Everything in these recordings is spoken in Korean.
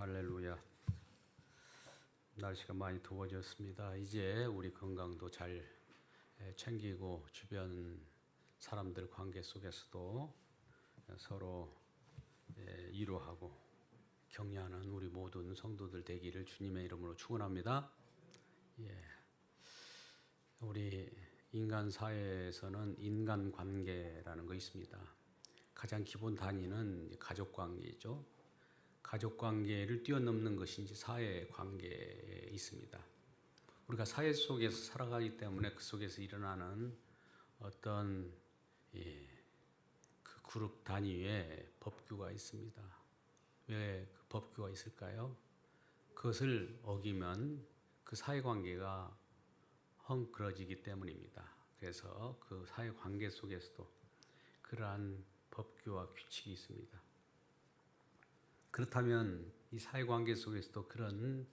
할렐루야. 날씨가 많이 더워졌습니다. 이제 우리 건강도 잘 챙기고 주변 사람들 관계 속에서도 서로 위로하고 격려하는 우리 모든 성도들 되기를 주님의 이름으로 축원합니다. 우리 인간 사회에서는 인간 관계라는 거 있습니다. 가장 기본 단위는 가족 관계이죠. 가족 관계를 뛰어넘는 것이 이제 사회 관계에 있습니다. 우리가 사회 속에서 살아가기 때문에 그 속에서 일어나는 어떤 그 그룹 단위의 법규가 있습니다. 왜 그 법규가 있을까요? 그것을 어기면 그 사회 관계가 헝클어지기 때문입니다. 그래서 그 사회 관계 속에서도 그러한 법규와 규칙이 있습니다. 그렇다면 이 사회관계 속에서도 그런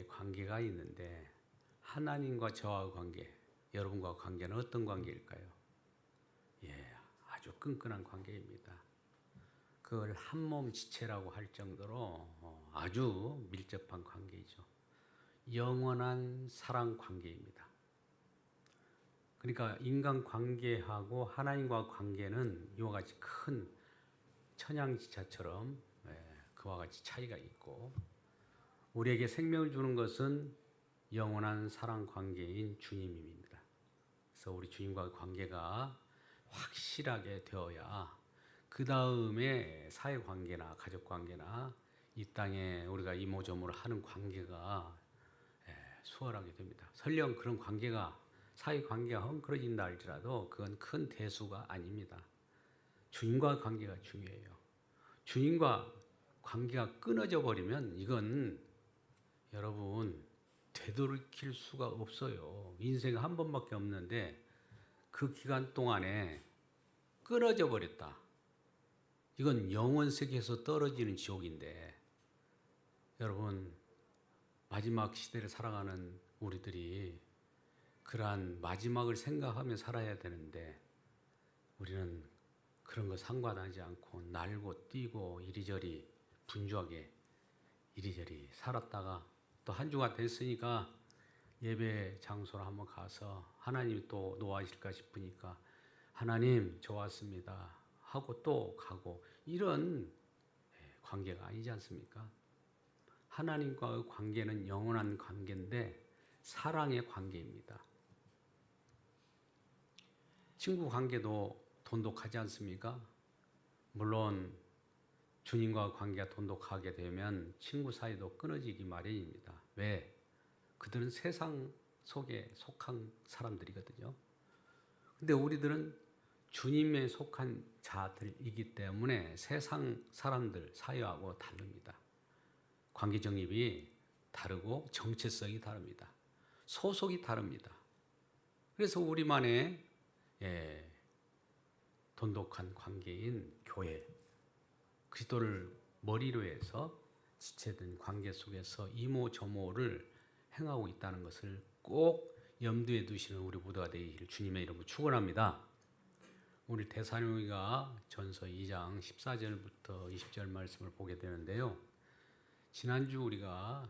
관계가 있는데 하나님과 저와 관계, 여러분과 관계는 어떤 관계일까요? 아주 끈끈한 관계입니다. 그걸 한몸 지체라고 할 정도로 아주 밀접한 관계이죠. 영원한 사랑 관계입니다. 그러니까 인간 관계하고 하나님과 관계는 이와 같이 큰 천양지차처럼 그와 같이 차이가 있고, 우리에게 생명을 주는 것은 영원한 사랑 관계인 주님입니다. 그래서 우리 주님과의 관계가 확실하게 되어야 그 다음에 사회 관계나 가족 관계나 이 땅에 우리가 이모저모를 하는 관계가 수월하게 됩니다. 설령 그런 관계가 사회 관계가 헝클어진다 할지라도 그건 큰 대수가 아닙니다. 주님과의 관계가 중요해요. 주님과 관계가 끊어져 버리면 이건 여러분 되돌이킬 수가 없어요. 인생 한 번밖에 없는데 그 기간 동안에 끊어져 버렸다. 이건 영원 세계에서 떨어지는 지옥인데, 여러분 마지막 시대를 살아가는 우리들이 그러한 마지막을 생각하며 살아야 되는데 우리는 그런 거 상관하지 않고 날고 뛰고 이리저리 분주하게 이리저리 살았다가 또 한 주가 됐으니까 예배 장소로 한번 가서 하나님이 또 노하실까 싶으니까 하나님 저 왔습니다 하고 또 가고, 이런 관계가 아니지 않습니까? 하나님과의 관계는 영원한 관계인데 사랑의 관계입니다. 친구 관계도 돈독하지 않습니까? 물론 주님과 관계가 돈독하게 되면 친구 사이도 끊어지기 마련입니다. 왜? 그들은 세상 속에 속한 사람들이거든요. 근데 우리들은 주님에 속한 자들이기 때문에 세상 사람들 사이하고 다릅니다. 관계 정립이 다르고 정체성이 다릅니다. 소속이 다릅니다. 그래서 우리만의 돈독한 관계인 교회, 그리스도를 머리로 해서 지체된 관계 속에서 이모저모를 행하고 있다는 것을 꼭 염두에 두시는 우리 모두가 되기를 주님의 이름으로 축원합니다. 우리 데살로니가 전서 2장 14절부터 20절 말씀을 보게 되는데요. 지난주 우리가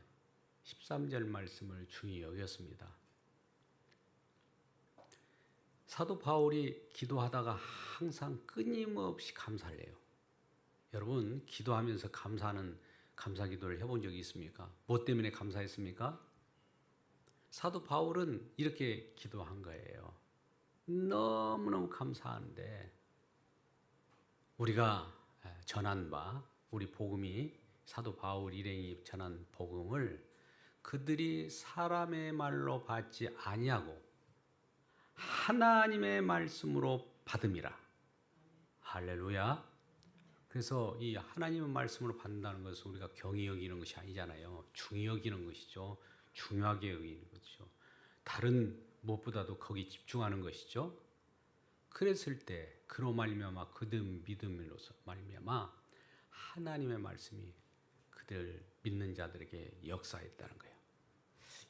13절 말씀을 중히 여겼습니다. 사도 바울이 기도하다가 항상 끊임없이 감사를 해요. 여러분 기도하면서 감사하는 감사 기도를 해본 적이 있습니까? 뭐 때문에 감사했습니까? 사도 바울은 이렇게 기도한 거예요. 너무너무 감사한데 우리가 전한 바, 우리 복음이 사도 바울 일행이 전한 복음을 그들이 사람의 말로 받지 아니하고 하나님의 말씀으로 받음이라. 할렐루야. 그래서 이 하나님의 말씀으로 받는다는 것은 우리가 경히 여기는 것이 아니잖아요. 중히 여기는 것이죠. 중요하게 여기는 것이죠. 다른 무엇보다도 거기 집중하는 것이죠. 그랬을 때 그로 말미암아 그들 믿음으로서 말미암아 하나님의 말씀이 그들 믿는 자들에게 역사했다는 거예요.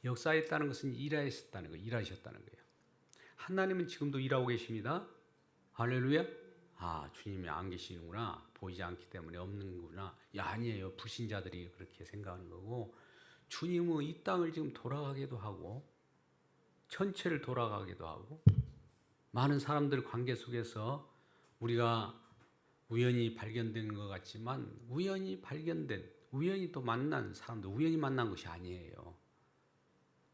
역사했다는 것은 일하셨다는 거예요. 일하셨다는 거예요. 하나님은 지금도 일하고 계십니다. 할렐루야. 주님이 안 계시는구나. 보이지 않기 때문에 없는구나. 야, 아니에요. 불신자들이 그렇게 생각하는 거고, 주님은 이 땅을 지금 돌아가기도 하고 전체를 돌아가기도 하고 많은 사람들 관계 속에서 우리가 우연히 발견된 것 같지만 우연히 또 만난 사람들, 우연히 만난 것이 아니에요.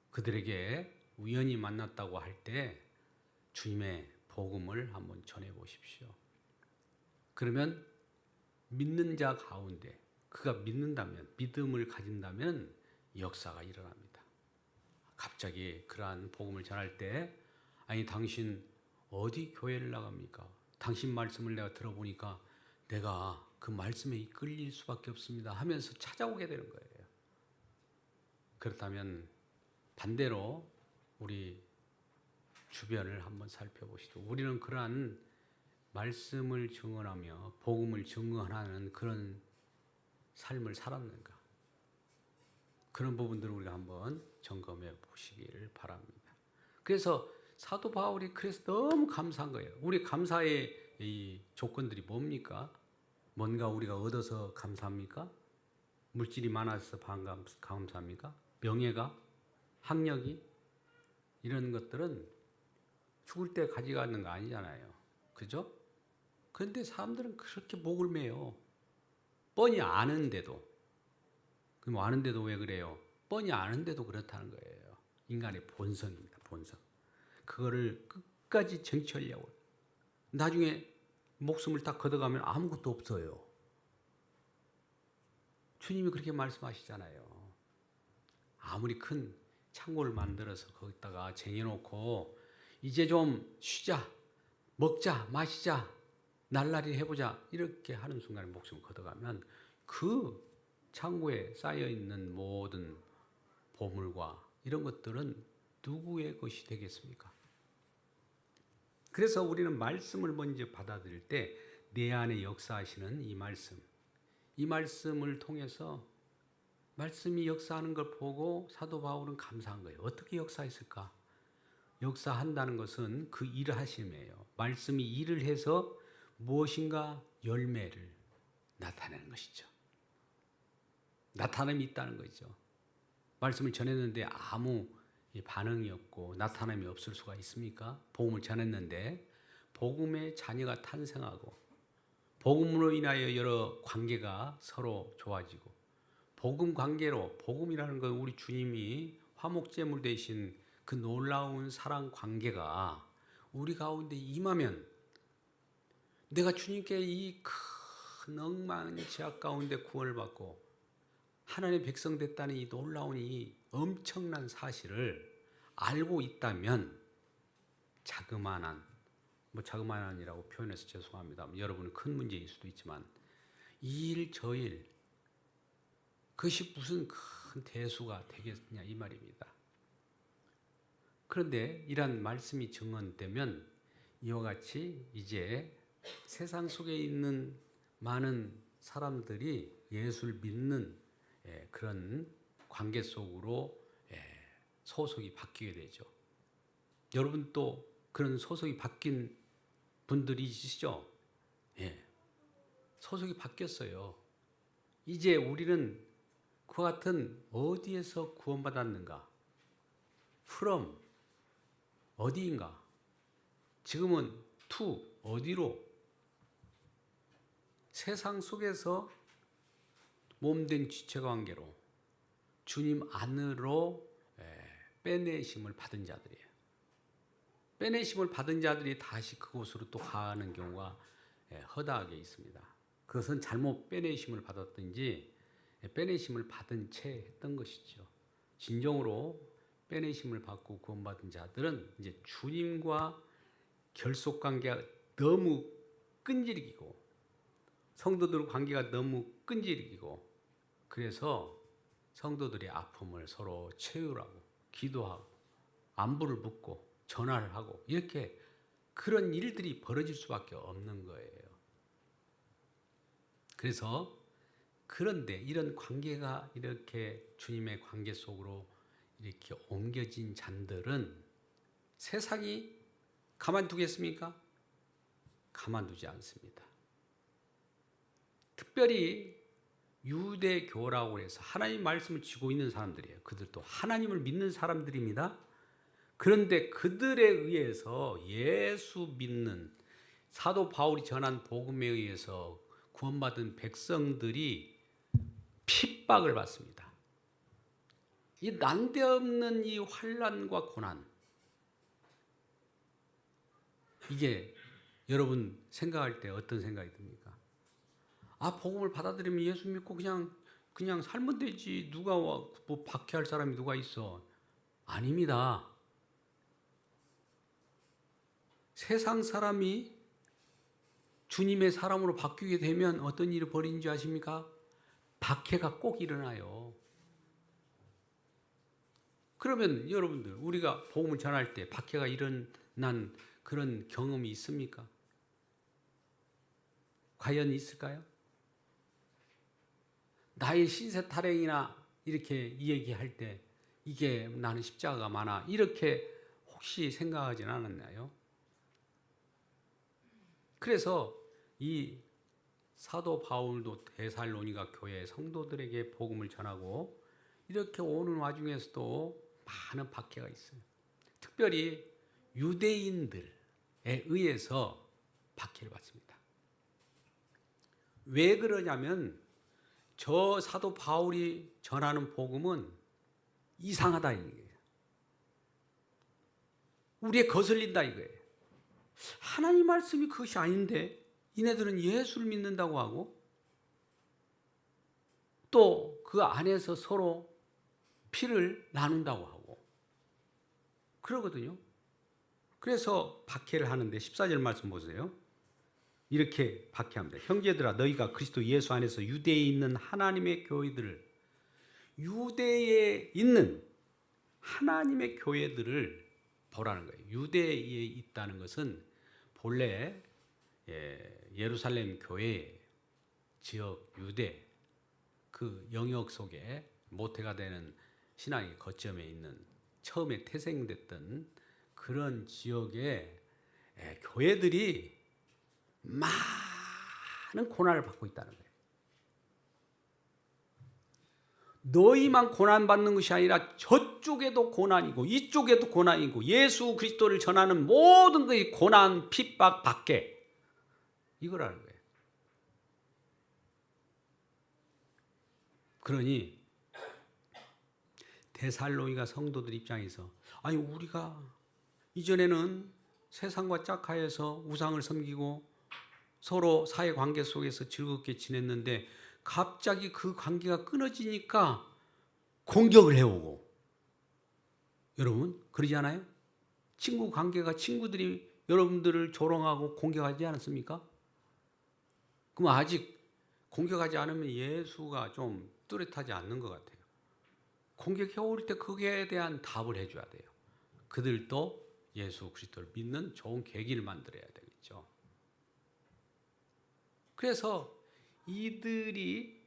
그들에게 우연히 만났다고 할 때 주님의 복음을 한번 전해 보십시오. 그러면 믿는 자 가운데 그가 믿는다면, 믿음을 가진다면 역사가 일어납니다. 갑자기 그러한 복음을 전할 때, 아니 당신 어디 교회를 나갑니까? 당신 말씀을 내가 들어보니까 내가 그 말씀에 이끌릴 수밖에 없습니다 하면서 찾아오게 되는 거예요. 그렇다면 반대로 우리 주변을 한번 살펴보시죠. 우리는 그러한 말씀을 증언하며 복음을 증언하는 그런 삶을 살았는가? 그런 부분들을 우리가 한번 점검해 보시기를 바랍니다. 그래서 사도 바울이 그래서 너무 감사한 거예요. 우리 감사의 이 조건들이 뭡니까? 뭔가 우리가 얻어서 감사합니까? 물질이 많아서 감사합니까? 명예가? 학력이? 이런 것들은 죽을 때 가져가는 거 아니잖아요. 그죠? 그런데 사람들은 그렇게 목을 매요. 뻔히 아는데도. 그럼 아는데도 왜 그래요? 뻔히 아는데도 그렇다는 거예요. 인간의 본성입니다. 본성. 그거를 끝까지 쟁취하려고. 나중에 목숨을 딱 걷어가면 아무것도 없어요. 주님이 그렇게 말씀하시잖아요. 아무리 큰 창고를 만들어서 거기다가 쟁여놓고 이제 좀 쉬자, 먹자, 마시자, 날라리 해보자 이렇게 하는 순간에 목숨을 걷어가면 그 창고에 쌓여있는 모든 보물과 이런 것들은 누구의 것이 되겠습니까? 그래서 우리는 말씀을 먼저 받아들일 때 내 안에 역사하시는 이 말씀을 통해서 말씀이 역사하는 걸 보고 사도 바울은 감사한 거예요. 어떻게 역사했을까? 역사한다는 것은 그 일을 하심이에요. 말씀이 일을 해서 무엇인가 열매를 나타내는 것이죠. 나타남이 있다는 거죠. 말씀을 전했는데 아무 반응이 없고 나타남이 없을 수가 있습니까? 복음을 전했는데 복음의 자녀가 탄생하고 복음으로 인하여 여러 관계가 서로 좋아지고 복음 관계로, 복음이라는 건 우리 주님이 화목제물 되신 그 놀라운 사랑 관계가 우리 가운데 임하면 내가 주님께 이 큰 억만한 죄악 가운데 구원을 받고 하나님의 백성 됐다는 이 놀라운 이 엄청난 사실을 알고 있다면 자그마한이라고 표현해서 죄송합니다. 여러분은 큰 문제일 수도 있지만 이 일 저 일 그것이 무슨 큰 대수가 되겠냐 이 말입니다. 그런데 이런 말씀이 증언되면 이와 같이 이제 세상 속에 있는 많은 사람들이 예수를 믿는 그런 관계 속으로 소속이 바뀌게 되죠. 여러분 또 그런 소속이 바뀐 분들이 있으시죠? 소속이 바뀌었어요. 이제 우리는 그와 같은 어디에서 구원받았는가? from 어디인가? 지금은 to 어디로? 세상 속에서 몸된 지체관계로 주님 안으로 빼내심을 받은 자들이에요. 빼내심을 받은 자들이 다시 그곳으로 또 가는 경우가 허다하게 있습니다. 그것은 잘못 빼내심을 받았든지 빼내심을 받은 채 했던 것이죠. 진정으로 빼내심을 받고 구원받은 자들은 이제 주님과 결속 관계가 너무 끈질기고 성도들 관계가 너무 끈질기고 그래서 성도들의 아픔을 서로 채우라고 기도하고 안부를 묻고 전화를 하고 이렇게 그런 일들이 벌어질 수밖에 없는 거예요. 그래서 그런데 이런 관계가 이렇게 주님의 관계 속으로 이렇게 옮겨진 잔들은 세상이 가만두겠습니까? 가만두지 않습니다. 특별히 유대교라고 해서 하나님 말씀을 쥐고 있는 사람들이에요. 그들도 하나님을 믿는 사람들입니다. 그런데 그들에 의해서 예수 믿는 사도 바울이 전한 복음에 의해서 구원받은 백성들이 핍박을 받습니다. 이 난데없는 이 환난과 고난, 이게 여러분 생각할 때 어떤 생각이 듭니까? 아, 복음을 받아들이면 예수 믿고 그냥 살면 되지. 누가 뭐 박해할 사람이 누가 있어? 아닙니다. 세상 사람이 주님의 사람으로 바뀌게 되면 어떤 일이 벌어지는지 아십니까? 박해가 꼭 일어나요. 그러면 여러분들, 우리가 복음을 전할 때 박해가 일어난 그런 경험이 있습니까? 과연 있을까요? 나의 신세 타령이나 이렇게 이야기할 때 이게 나는 십자가가 많아, 이렇게 혹시 생각하진 않았나요? 그래서 이 사도 바울도 데살로니가 교회 성도들에게 복음을 전하고 이렇게 오는 와중에서도 많은 박해가 있어요. 특별히 유대인들에 의해서 박해를 받습니다. 왜 그러냐면 저 사도 바울이 전하는 복음은 이상하다 이거예요. 우리에 거슬린다 이거예요. 하나님 말씀이 그것이 아닌데 이네들은 예수를 믿는다고 하고 또 그 안에서 서로 피를 나눈다고 하고 그러거든요. 그래서 박해를 하는데 14절 말씀 보세요. 이렇게 박해합니다. 형제들아, 너희가 그리스도 예수 안에서 유대에 있는 하나님의 교회들을, 유대에 있는 하나님의 교회들을 보라는 거예요. 유대에 있다는 것은 본래 예루살렘 교회 지역 유대 그 영역 속에 모태가 되는 신앙의 거점에 있는 처음에 태생됐던 그런 지역의 교회들이 많은 고난을 받고 있다는 거예요. 너희만 고난받는 것이 아니라 저쪽에도 고난이고 이쪽에도 고난이고 예수 그리스도를 전하는 모든 것이 고난, 핍박, 박해, 이거라는 거예요. 그러니 데살로니가 성도들 입장에서 아니 우리가 이전에는 세상과 짝하여서 우상을 섬기고 서로 사회관계 속에서 즐겁게 지냈는데 갑자기 그 관계가 끊어지니까 공격을 해오고, 여러분 그러지 않아요? 친구 관계가 친구들이 여러분들을 조롱하고 공격하지 않았습니까? 그럼 아직 공격하지 않으면 예수가 좀 뚜렷하지 않는 것 같아요. 공격해올 때 그에 대한 답을 해줘야 돼요. 그들도 예수 그리스도를 믿는 좋은 계기를 만들어야 되겠죠. 그래서 이들이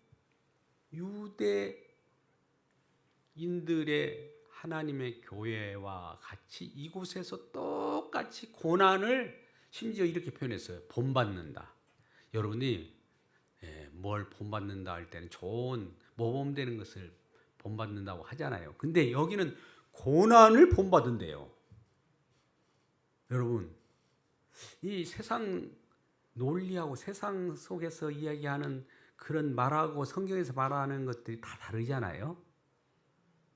유대인들의 하나님의 교회와 같이 이곳에서 똑같이 고난을 심지어 이렇게 표현했어요. 본받는다. 여러분이 뭘 본받는다 할 때는 좋은 모범되는 것을 본받는다고 하잖아요. 근데 여기는 고난을 본받은대요. 여러분, 이 세상 논리하고 세상 속에서 이야기하는 그런 말하고 성경에서 말하는 것들이 다 다르잖아요.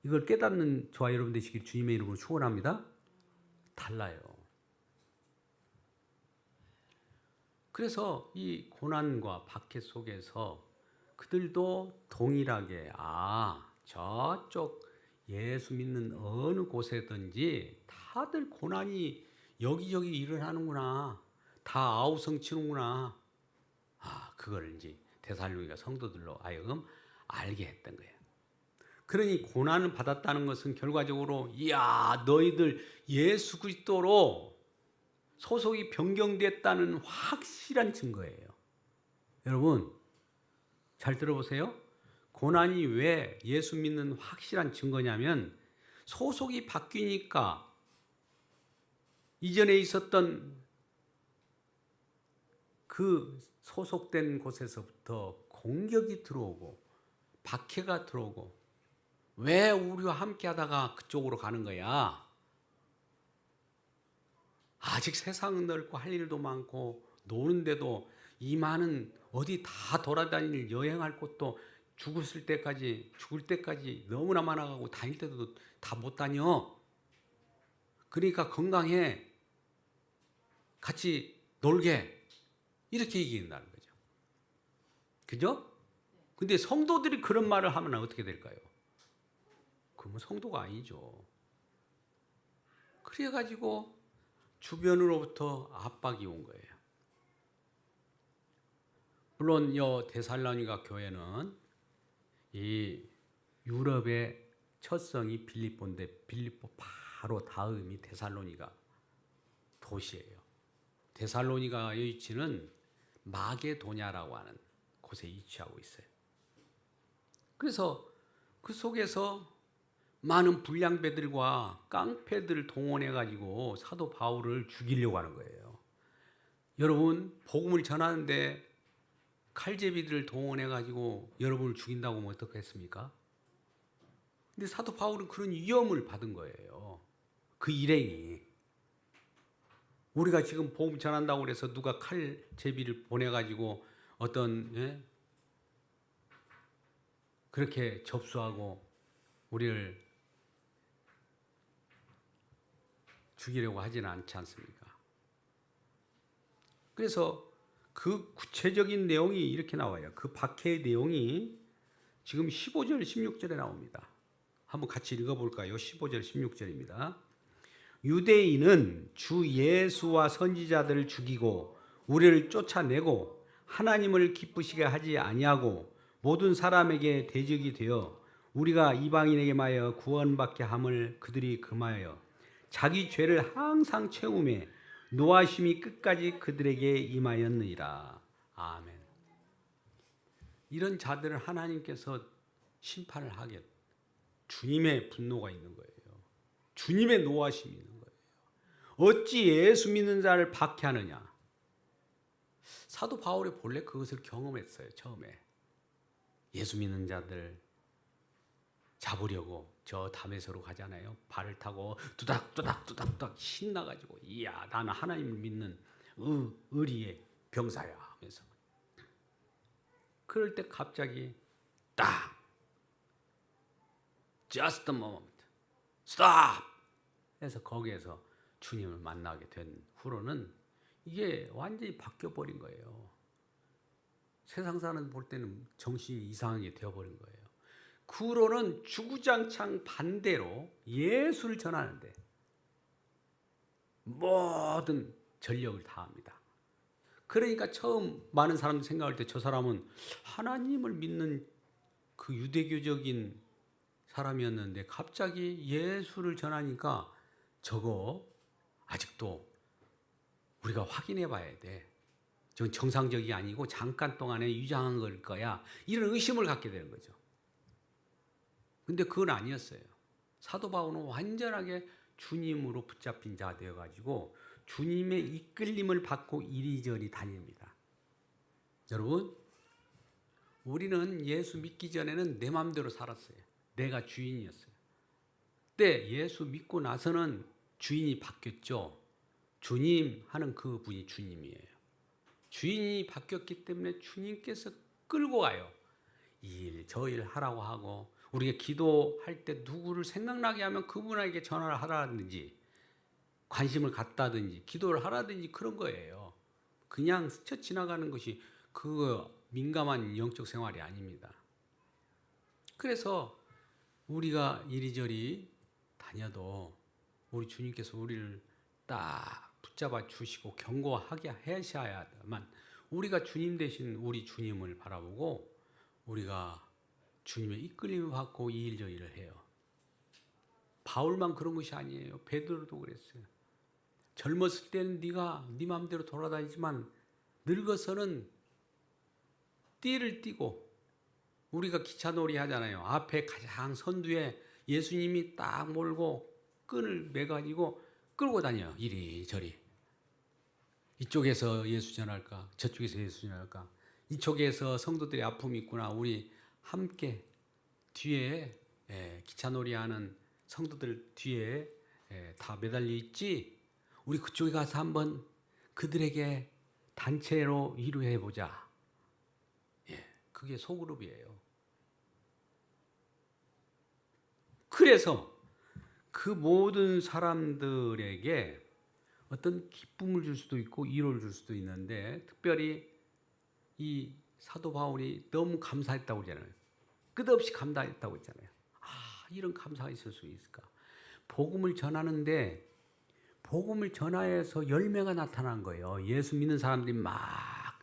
이걸 깨닫는 저와 여러분 되시길 주님의 이름으로 축원합니다. 달라요. 그래서 이 고난과 박해 속에서 그들도 동일하게 저쪽 예수 믿는 어느 곳에든지 다들 고난이 여기저기 일어나는구나. 다 아우성치는구나. 그걸 이제 데살로니가 성도들로 하여금 알게 했던 거예요. 그러니 고난을 받았다는 것은 결과적으로 너희들 예수 그리스도로 소속이 변경됐다는 확실한 증거예요. 여러분 잘 들어보세요. 고난이 왜 예수 믿는 확실한 증거냐면 소속이 바뀌니까 이전에 있었던 그 소속된 곳에서부터 공격이 들어오고 박해가 들어오고 왜 우리와 함께 하다가 그쪽으로 가는 거야? 아직 세상은 넓고 할 일도 많고 노는데도 이 많은 어디 다 돌아다닐 여행할 곳도 죽을 때까지 너무나 많아가고 다닐 때도 다 못 다녀. 그러니까 건강해. 같이 놀게. 이렇게 얘기한다는 거죠. 그죠? 근데 성도들이 그런 말을 하면 어떻게 될까요? 그러면 성도가 아니죠. 그래가지고 주변으로부터 압박이 온 거예요. 물론 이 데살로니가 교회는 이 유럽의 첫 성이 빌립보인데 빌립보 바로 다음이 데살로니가 도시예요. 데살로니가의 위치는 마게도냐라고 하는 곳에 위치하고 있어요. 그래서 그 속에서 많은 불량배들과 깡패들을 동원해 가지고 사도 바울을 죽이려고 하는 거예요. 여러분 복음을 전하는데 칼제비들을 동원해 가지고 여러분을 죽인다고 하면 어떻겠습니까? 근데 사도 바울은 그런 위험을 받은 거예요. 그 일행이. 우리가 지금 복음 전한다고 그래서 누가 칼제비를 보내 가지고 어떤 그렇게 접수하고 우리를 죽이려고 하지는 않지 않습니까? 그래서 그 구체적인 내용이 이렇게 나와요. 그 박해의 내용이 지금 15절, 16절에 나옵니다. 한번 같이 읽어볼까요? 15절, 16절입니다. 유대인은 주 예수와 선지자들을 죽이고 우리를 쫓아내고 하나님을 기쁘시게 하지 아니하고 모든 사람에게 대적이 되어 우리가 이방인에게 마여 구원받게 함을 그들이 금하여 자기 죄를 항상 채우매 노하심이 끝까지 그들에게 임하였느니라. 아멘. 이런 자들을 하나님께서 심판을 하겠. 주님의 분노가 있는 거예요. 주님의 노하심이 있는 거예요. 어찌 예수 믿는 자를 박해하느냐. 사도 바울이 본래 그것을 경험했어요. 처음에. 예수 믿는 자들 잡으려고 저 담에서로 가잖아요. 발을 타고 뚜닥뚜닥 신나가지고 이야 나는 하나님을 믿는 의리의 병사야 하면서 그럴 때 갑자기 딱 just a moment stop 해서 거기에서 주님을 만나게 된 후로는 이게 완전히 바뀌어버린 거예요. 세상 사람 볼 때는 정신이 이상하게 되어버린 거예요. 그 후로는 주구장창 반대로 예수를 전하는데 모든 전력을 다합니다. 그러니까 처음 많은 사람들이 생각할 때 저 사람은 하나님을 믿는 그 유대교적인 사람이었는데 갑자기 예수를 전하니까 저거 아직도 우리가 확인해 봐야 돼. 저건 정상적이 아니고 잠깐 동안에 위장한 걸 거야. 이런 의심을 갖게 되는 거죠. 근데 그건 아니었어요. 사도 바울은 완전하게 주님으로 붙잡힌 자 되어가지고 주님의 이끌림을 받고 이리저리 다닙니다. 여러분, 우리는 예수 믿기 전에는 내 마음대로 살았어요. 내가 주인이었어요. 근데 예수 믿고 나서는 주인이 바뀌었죠. 주님 하는 그 분이 주님이에요. 주인이 바뀌었기 때문에 주님께서 끌고 가요. 이 일, 저 일 하라고 하고 우리가 기도할 때 누구를 생각나게 하면 그분에게 전화를 하라든지 관심을 갖다든지 기도를 하라든지 그런 거예요. 그냥 스쳐 지나가는 것이 그 민감한 영적 생활이 아닙니다. 그래서 우리가 이리저리 다녀도 우리 주님께서 우리를 딱 붙잡아 주시고 경고하게 하셔야만 우리가 주님 대신 우리 주님을 바라보고 우리가 주님의 이끌림을 받고 이 일 저 일을 해요. 바울만 그런 것이 아니에요. 베드로도 그랬어요. 젊었을 때는 네가 네 마음대로 돌아다니지만 늙어서는 띠를 띠고 우리가 기차놀이 하잖아요. 앞에 가장 선두에 예수님이 딱 몰고 끈을 매가지고 끌고 다녀요. 이리저리. 이쪽에서 예수 전할까? 저쪽에서 예수 전할까? 이쪽에서 성도들의 아픔이 있구나. 우리 함께 뒤에 기차놀이하는 성도들 뒤에 다 매달려 있지. 우리 그쪽에 가서 한번 그들에게 단체로 위로해 보자. 그게 소그룹이에요. 그래서 그 모든 사람들에게 어떤 기쁨을 줄 수도 있고 위로를 줄 수도 있는데, 특별히 이 사도 바울이 너무 감사했다고 그러잖아요. 끝없이 감사했다고 했잖아요. 이런 감사가 있을 수 있을까? 복음을 전하는데 복음을 전하여서 열매가 나타난 거예요. 예수 믿는 사람들이 막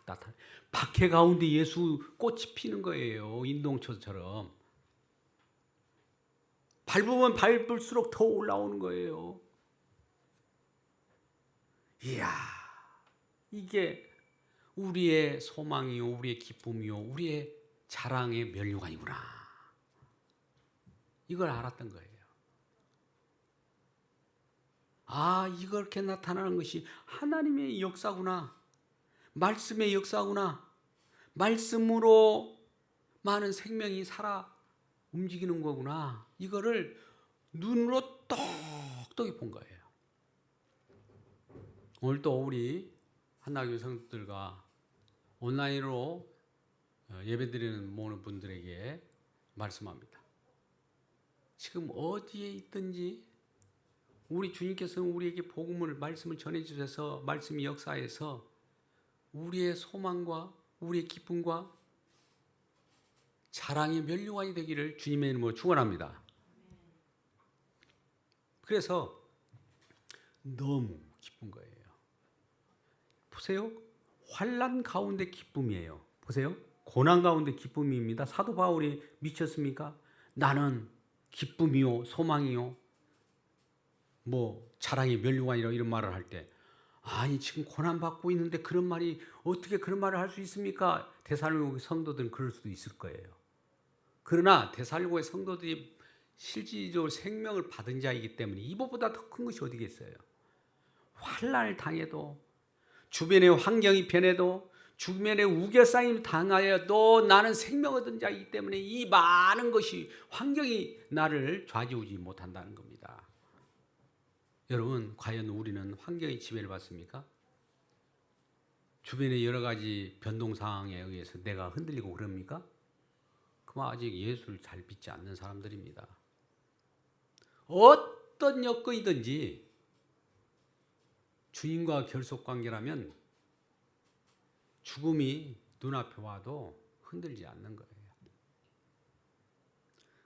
나타나. 박해 가운데 예수 꽃이 피는 거예요. 인동초처럼. 밟으면 밟을수록 더 올라오는 거예요. 이야, 이게 우리의 소망이요, 우리의 기쁨이요, 우리의 자랑의 면류관이구나. 이걸 알았던 거예요. 이렇게 나타나는 것이 하나님의 역사구나. 말씀의 역사구나. 말씀으로 많은 생명이 살아 움직이는 거구나. 이거를 눈으로 똑똑히 본 거예요. 오늘 또 우리 한나교회 성도들과 온라인으로 예배드리는 모든 분들에게 말씀합니다. 지금 어디에 있든지 우리 주님께서는 우리에게 복음을, 말씀을 전해주셔서 말씀이 역사해서 우리의 소망과 우리의 기쁨과 자랑의 면류관이 되기를 주님의 이름으로 축원합니다. 그래서 너무 기쁜 거예요. 보세요. 환난 가운데 기쁨이에요. 보세요. 고난 가운데 기쁨입니다. 사도 바울이 미쳤습니까? 나는 기쁨이요, 소망이요, 자랑의 면류관이라 이런 말을 할 때, 지금 고난 받고 있는데 그런 말이 어떻게 그런 말을 할 수 있습니까? 데살로니가 성도들은 그럴 수도 있을 거예요. 그러나 데살로니가 성도들이 실질적으로 생명을 받은 자이기 때문에 이보다 더 큰 것이 어디겠어요? 환난을 당해도, 주변의 환경이 변해도, 주변의 우겨싸임 당하여도 나는 생명 얻은 자이기 때문에 이 많은 것이, 환경이 나를 좌지우지 못한다는 겁니다. 여러분, 과연 우리는 환경의 지배를 받습니까? 주변의 여러 가지 변동 상황에 의해서 내가 흔들리고 그럽니까? 그만 아직 예수를 잘 믿지 않는 사람들입니다. 어떤 여건이든지 주님과 결속관계라면 죽음이 눈앞에 와도 흔들지 않는 거예요.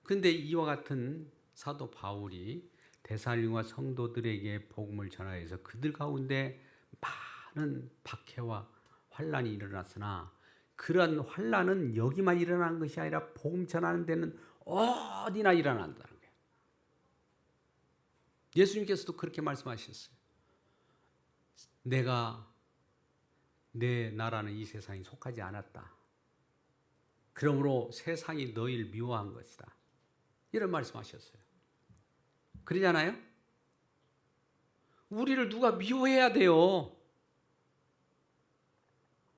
그런데 이와 같은 사도 바울이 데살로니가 성도들에게 복음을 전하여서 그들 가운데 많은 박해와 환난이 일어났으나 그런 환난은 여기만 일어나는 것이 아니라 복음 전하는 데는 어디나 일어난다는 거예요. 예수님께서도 그렇게 말씀하셨어요. 내가 내 나라는 이 세상에 속하지 않았다. 그러므로 세상이 너희를 미워한 것이다. 이런 말씀하셨어요. 그러잖아요? 우리를 누가 미워해야 돼요.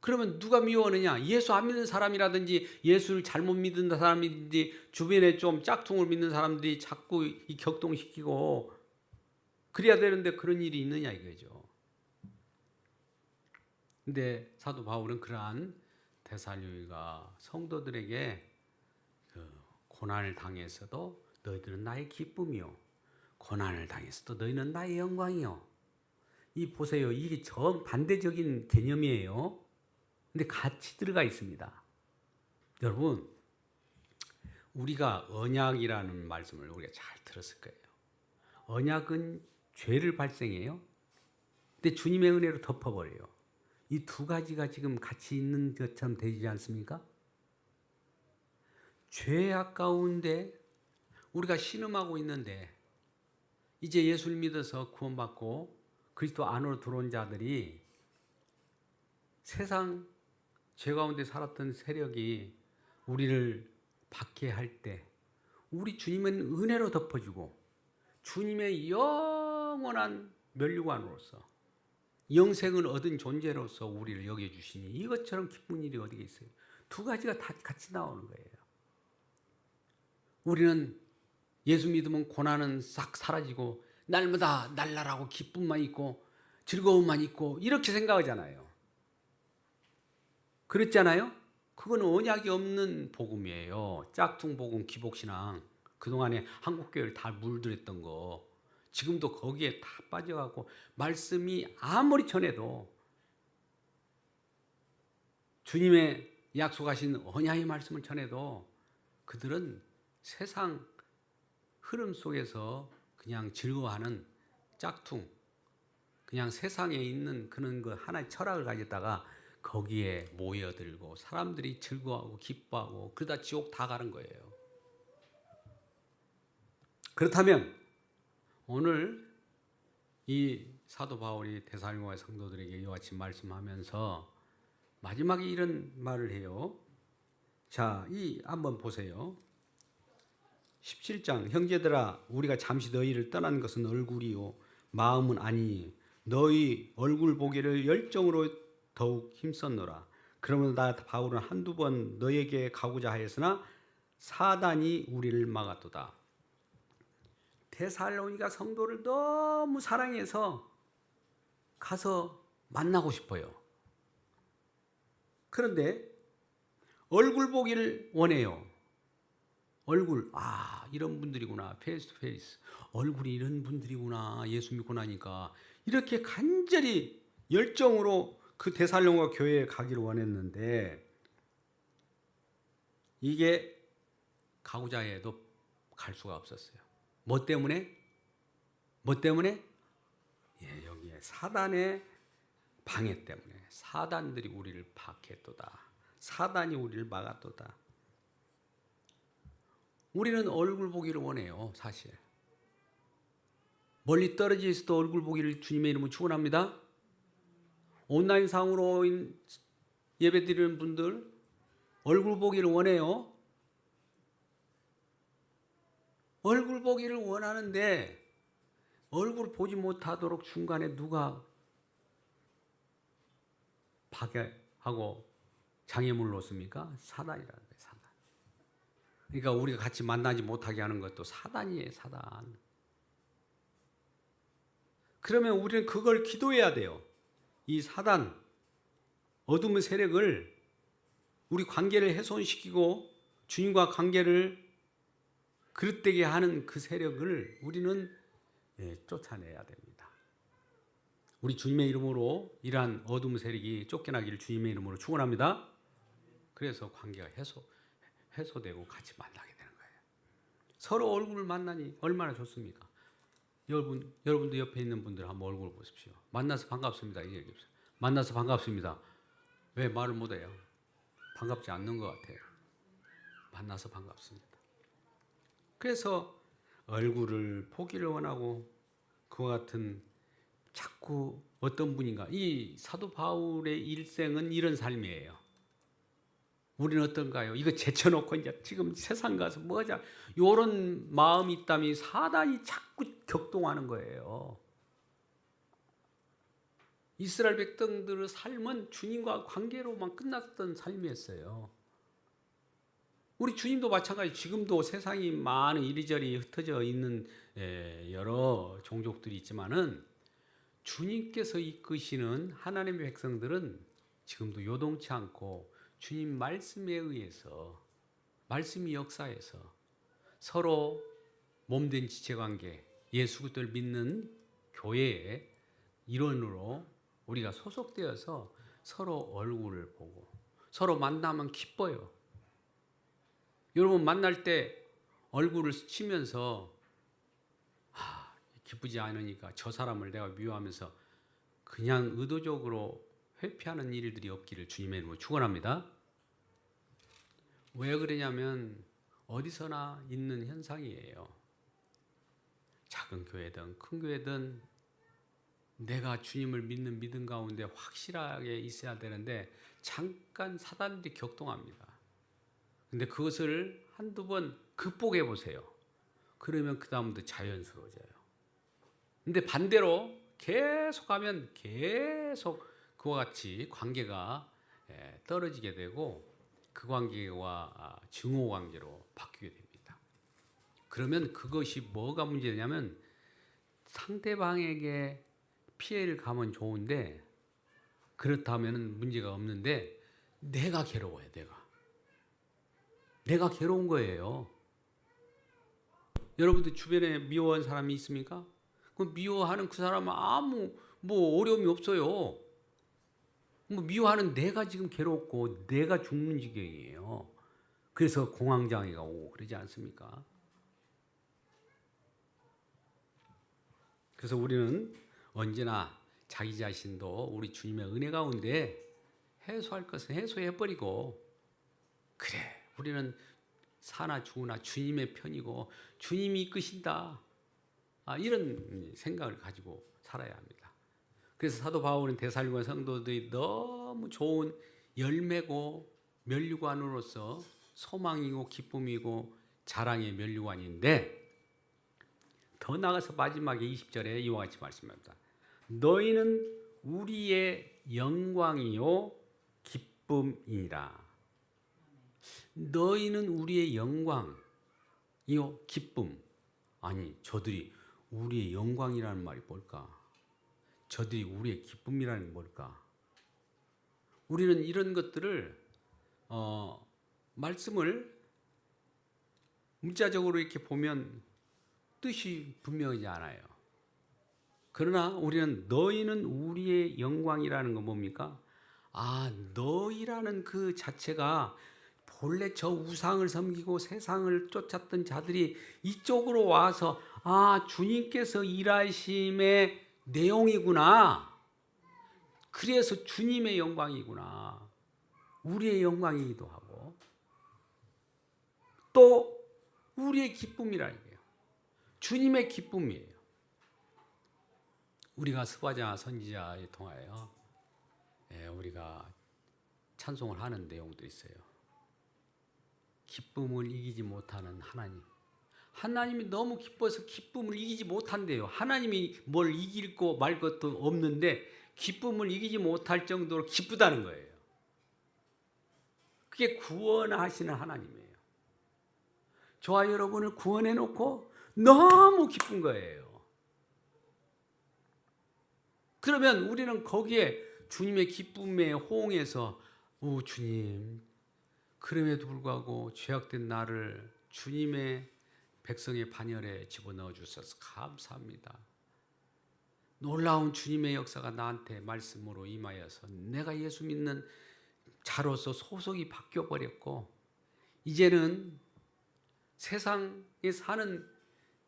그러면 누가 미워하느냐? 예수 안 믿는 사람이라든지 예수를 잘못 믿는 사람이든지 주변에 좀 짝퉁을 믿는 사람들이 자꾸 이 격동시키고 그래야 되는데 그런 일이 있느냐 이거죠. 근데 사도 바울은 그러한 데살로니가 성도들에게 고난을 당해서도 너희들은 나의 기쁨이요, 고난을 당해서도 너희는 나의 영광이요. 이 보세요. 이게 정반대적인 개념이에요. 근데 같이 들어가 있습니다. 여러분, 우리가 언약이라는 말씀을 우리가 잘 들었을 거예요. 언약은 죄를 발생해요. 근데 주님의 은혜로 덮어버려요. 이 두 가지가 지금 같이 있는 것처럼 되지 않습니까? 죄악 가운데 우리가 신음하고 있는데 이제 예수를 믿어서 구원받고 그리스도 안으로 들어온 자들이 세상 죄 가운데 살았던 세력이 우리를 박해할 때 우리 주님은 은혜로 덮어주고 주님의 영원한 면류관으로서 영생을 얻은 존재로서 우리를 여겨주시니 이것처럼 기쁜 일이 어디 있어요. 두 가지가 다 같이 나오는 거예요. 우리는 예수 믿으면 고난은 싹 사라지고 날마다 날라라고 기쁨만 있고 즐거움만 있고 이렇게 생각하잖아요. 그렇잖아요? 그건 언약이 없는 복음이에요. 짝퉁 복음, 기복신앙. 그동안에 한국교회를 다 물들였던 거 지금도 거기에 다 빠져가고 말씀이 아무리 전해도 주님의 약속하신 언약의 말씀을 전해도 그들은 세상 흐름 속에서 그냥 즐거워하는 짝퉁, 그냥 세상에 있는 그런 그 하나의 철학을 가졌다가 거기에 모여들고 사람들이 즐거워하고 기뻐하고 그러다 지옥 다 가는 거예요. 그렇다면 오늘 이 사도 바울이 데살로니가 성도들에게 이와 같이 말씀하면서 마지막에 이런 말을 해요. 자, 이 한번 보세요. 17장 형제들아 우리가 잠시 너희를 떠난 것은 얼굴이요 마음은 아니니 너희 얼굴 보기를 열정으로 더욱 힘썼노라. 그러면 나 바울은 한두 번 너에게 가고자 하였으나 사단이 우리를 막았도다. 데살로니가 성도를 너무 사랑해서 가서 만나고 싶어요. 그런데 얼굴 보기를 원해요. 얼굴, 이런 분들이구나. 페이스 투 페이스. 얼굴이 이런 분들이구나. 예수 믿고 나니까. 이렇게 간절히 열정으로 그 데살로니가 교회에 가기를 원했는데 이게 가고자 해도 갈 수가 없었어요. 뭐 때문에? 뭐 때문에? 예, 여기에 사단의 방해 때문에. 사단들이 우리를 박했도다. 사단이 우리를 막았도다. 우리는 얼굴 보기를 원해요, 사실. 멀리 떨어져 있어도 얼굴 보기를 주님의 이름으로 축원합니다. 온라인상으로 예배 드리는 분들 얼굴 보기를 원해요. 얼굴 보기를 원하는데 얼굴 보지 못하도록 중간에 누가 파괴하고 장애물 놓습니까? 사단이라는 거예요. 사단. 그러니까 우리가 같이 만나지 못하게 하는 것도 사단이에요. 사단. 그러면 우리는 그걸 기도해야 돼요. 이 사단, 어둠의 세력을 우리 관계를 훼손시키고 주님과 관계를 그릇되게 하는 그 세력을 우리는 쫓아내야 됩니다. 우리 주님의 이름으로 이러한 어둠 세력이 쫓겨나기를 주님의 이름으로 축원합니다. 그래서 관계가 해소되고 같이 만나게 되는 거예요. 서로 얼굴을 만나니 얼마나 좋습니까? 여러분도 옆에 있는 분들 한번 얼굴 보십시오. 만나서 반갑습니다. 이 얘기 없어요. 만나서 반갑습니다. 왜 말을 못해요? 반갑지 않는 것 같아요. 만나서 반갑습니다. 그래서 얼굴을 보기를 원하고 그와 같은 자꾸 어떤 분인가. 이 사도 바울의 일생은 이런 삶이에요. 우리는 어떤가요? 이거 제쳐놓고 이제 지금 세상 가서 뭐하자. 이런 마음이 있다면 사단이 자꾸 격동하는 거예요. 이스라엘 백성들의 삶은 주님과 관계로만 끝났던 삶이었어요. 우리 주님도 마찬가지. 지금도 세상이 많은 이리저리 흩어져 있는 여러 종족들이 있지만은 주님께서 이끄시는 하나님의 백성들은 지금도 요동치 않고 주님 말씀에 의해서 말씀이 역사해서 서로 몸된 지체관계 예수 그리스도를 믿는 교회의 일원으로 우리가 소속되어서 서로 얼굴을 보고 서로 만나면 기뻐요. 여러분 만날 때 얼굴을 스치면서 기쁘지 않으니까 저 사람을 내가 미워하면서 그냥 의도적으로 회피하는 일들이 없기를 주님의 이름으로 축원합니다. 왜 그러냐면 어디서나 있는 현상이에요. 작은 교회든 큰 교회든 내가 주님을 믿는 믿음 가운데 확실하게 있어야 되는데 잠깐 사단들이 격동합니다. 근데 그것을 한두 번 극복해 보세요. 그러면 그 다음부터 자연스러워져요. 근데 반대로 계속하면 계속 그와 같이 관계가 떨어지게 되고 그 관계와 증오 관계로 바뀌게 됩니다. 그러면 그것이 뭐가 문제냐면 상대방에게 피해를 가면 좋은데 그렇다면 문제가 없는데 내가 괴로워요. 내가 괴로운 거예요. 여러분들 주변에 미워하는 사람이 있습니까? 그 미워하는 그 사람은 아무 어려움이 없어요. 미워하는 내가 지금 괴롭고 내가 죽는 지경이에요. 그래서 공황장애가 오고 그러지 않습니까? 그래서 우리는 언제나 자기 자신도 우리 주님의 은혜 가운데 해소할 것은 해소해버리고, 그래 우리는 사나 죽으나 주님의 편이고 주님이 이끄신다, 이런 생각을 가지고 살아야 합니다. 그래서 사도 바울은 데살로니가 성도들이 너무 좋은 열매고 면류관으로서 소망이고 기쁨이고 자랑의 면류관인데, 더 나아가서 마지막에 20절에 이와 같이 말씀합니다. 너희는 우리의 영광이요 기쁨이니라. 너희는 우리의 영광이요 기쁨. 아니, 저들이 우리의 영광이라는 말이 뭘까? 저들이 우리의 기쁨이라는 게 뭘까? 우리는 이런 것들을 말씀을 문자적으로 이렇게 보면 뜻이 분명하지 않아요. 그러나 우리는 너희는 우리의 영광이라는 건 뭡니까? 너희라는 그 자체가 본래 저 우상을 섬기고 세상을 쫓았던 자들이 이쪽으로 와서 주님께서 일하심의 내용이구나. 그래서 주님의 영광이구나. 우리의 영광이기도 하고 또 우리의 기쁨이라는 거예요. 주님의 기쁨이에요. 우리가 스바냐 선지자에 통하여 우리가 찬송을 하는 내용도 있어요. 기쁨을 이기지 못하는 하나님. 하나님이 너무 기뻐서 기쁨을 이기지 못한대요. 하나님이 뭘 이길 거 말 것도 없는데 기쁨을 이기지 못할 정도로 기쁘다는 거예요. 그게 구원하시는 하나님이에요. 저와 여러분을 구원해 놓고 너무 기쁜 거예요. 그러면 우리는 거기에 주님의 기쁨에 호응해서 주님, 그럼에도 불구하고 죄악된 나를 주님의 백성의 반열에 집어넣어 주셔서 감사합니다. 놀라운 주님의 역사가 나한테 말씀으로 임하여서 내가 예수 믿는 자로서 소속이 바뀌어버렸고 이제는 세상에 사는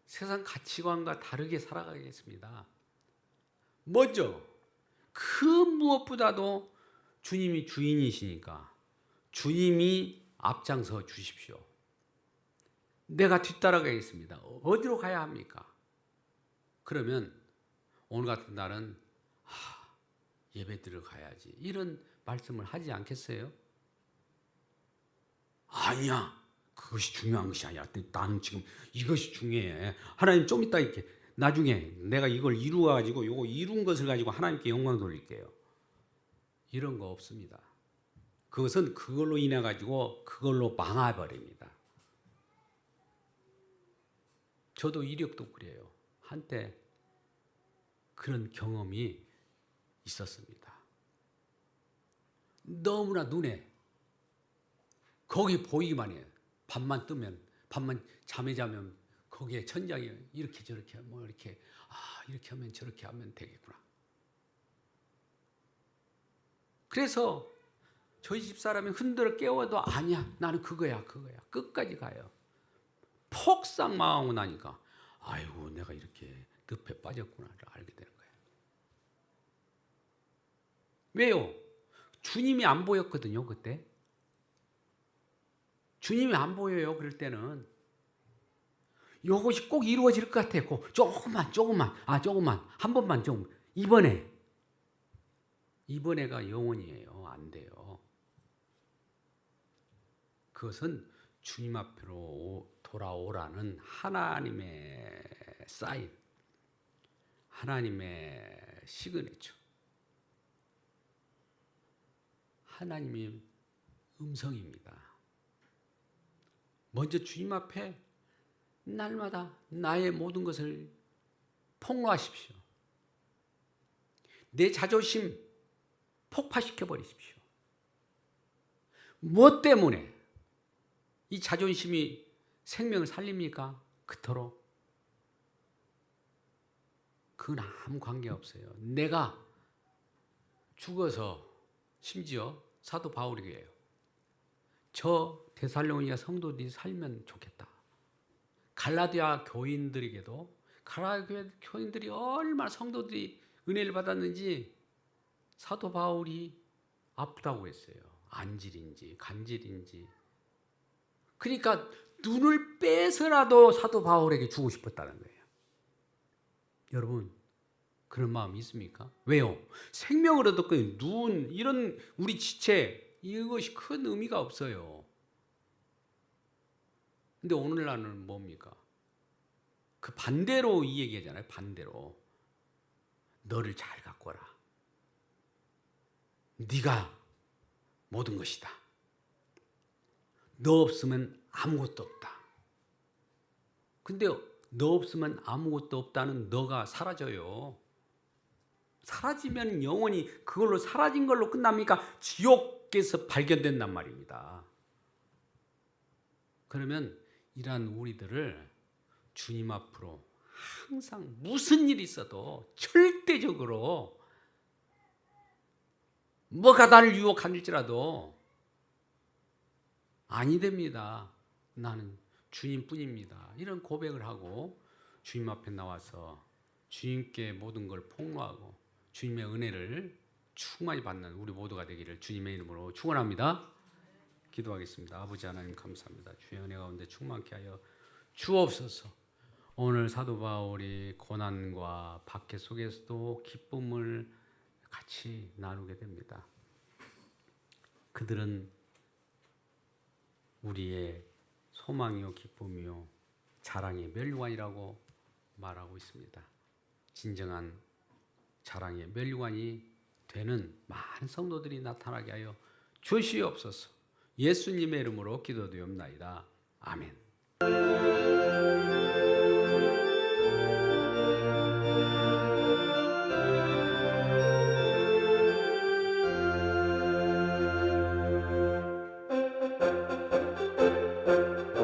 세상 가치관과 다르게 살아가겠습니다. 먼저 그 무엇보다도 주님이 주인이시니까 주님이 앞장서 주십시오. 내가 뒤따라가겠습니다. 어디로 가야 합니까? 그러면 오늘 같은 날은 예배 들어가야지 이런 말씀을 하지 않겠어요? 아니야, 그것이 중요한 것이 아니야. 나는 지금 이것이 중요해. 하나님 좀 이따 이렇게 나중에 내가 이걸 이루어가지고 이거 이룬 것을 가지고 하나님께 영광 돌릴게요. 이런 거 없습니다. 그것은 그걸로 인해 가지고 그걸로 망해버립니다. 저도 이력도 그래요. 한때 그런 경험이 있었습니다. 너무나 눈에 거기 보이기만 해요. 밤만 뜨면, 밤만 잠에 자면 거기에 천장이 이렇게 저렇게 이렇게 이렇게 하면 저렇게 하면 되겠구나. 그래서 저희 집사람이 흔들어 깨워도 아니야, 나는 그거야 끝까지 가요. 폭삭 망하고 나니까 아이고 내가 이렇게 늪에 빠졌구나를 알게 되는 거예요. 왜요? 주님이 안 보였거든요. 그때 주님이 안 보여요. 그럴 때는 이것이 꼭 이루어질 것 같아. 조금만 한 번만 좀 이번에가 영원이에요. 안 돼요. 그것은 주님 앞으로 돌아오라는 하나님의 사인, 하나님의 시그니처, 하나님의 음성입니다. 먼저 주님 앞에 날마다 나의 모든 것을 폭로하십시오. 내 자존심 폭파시켜 버리십시오. 무엇 때문에 이 자존심이 생명을 살립니까? 그토록? 그건 아무 관계없어요. 내가 죽어서, 심지어 사도 바울이 그래요. 저 데살로니가 성도들이 살면 좋겠다. 갈라디아 교인들에게도, 갈라디아 교인들이 얼마나 성도들이 은혜를 받았는지 사도 바울이 아프다고 했어요. 안질인지 간질인지. 그러니까 눈을 빼서라도 사도 바울에게 주고 싶었다는 거예요. 여러분, 그런 마음이 있습니까? 왜요? 생명을 얻었고 눈, 이런 우리 지체, 이것이 큰 의미가 없어요. 근데 오늘날은 뭡니까? 그 반대로 이 얘기하잖아요. 반대로. 너를 잘 가꿔라. 네가 모든 것이다. 너 없으면 아무것도 없다. 근데 너 없으면 아무것도 없다는 너가 사라져요. 사라지면 영원히 그걸로 사라진 걸로 끝납니까? 지옥에서 발견된단 말입니다. 그러면 이러한 우리들을 주님 앞으로 항상 무슨 일이 있어도 절대적으로 뭐가 나를 유혹할지라도 아니 됩니다. 나는 주님뿐입니다. 이런 고백을 하고 주님 앞에 나와서 주님께 모든 걸 폭로하고 주님의 은혜를 충만히 받는 우리 모두가 되기를 주님의 이름으로 축원합니다. 기도하겠습니다. 아버지 하나님 감사합니다. 주의 은혜 가운데 충만케 하여 주옵소서. 오늘 사도 바울이 고난과 박해 속에서도 기쁨을 같이 나누게 됩니다. 그들은 우리의 소망이요 기쁨이요 자랑의 멸류관이라고 말하고 있습니다. 진정한 자랑의 멸류관이 되는 많은 성도들이 나타나게 하여 주시옵소서. 예수님의 이름으로 기도드리옵나이다. 아멘.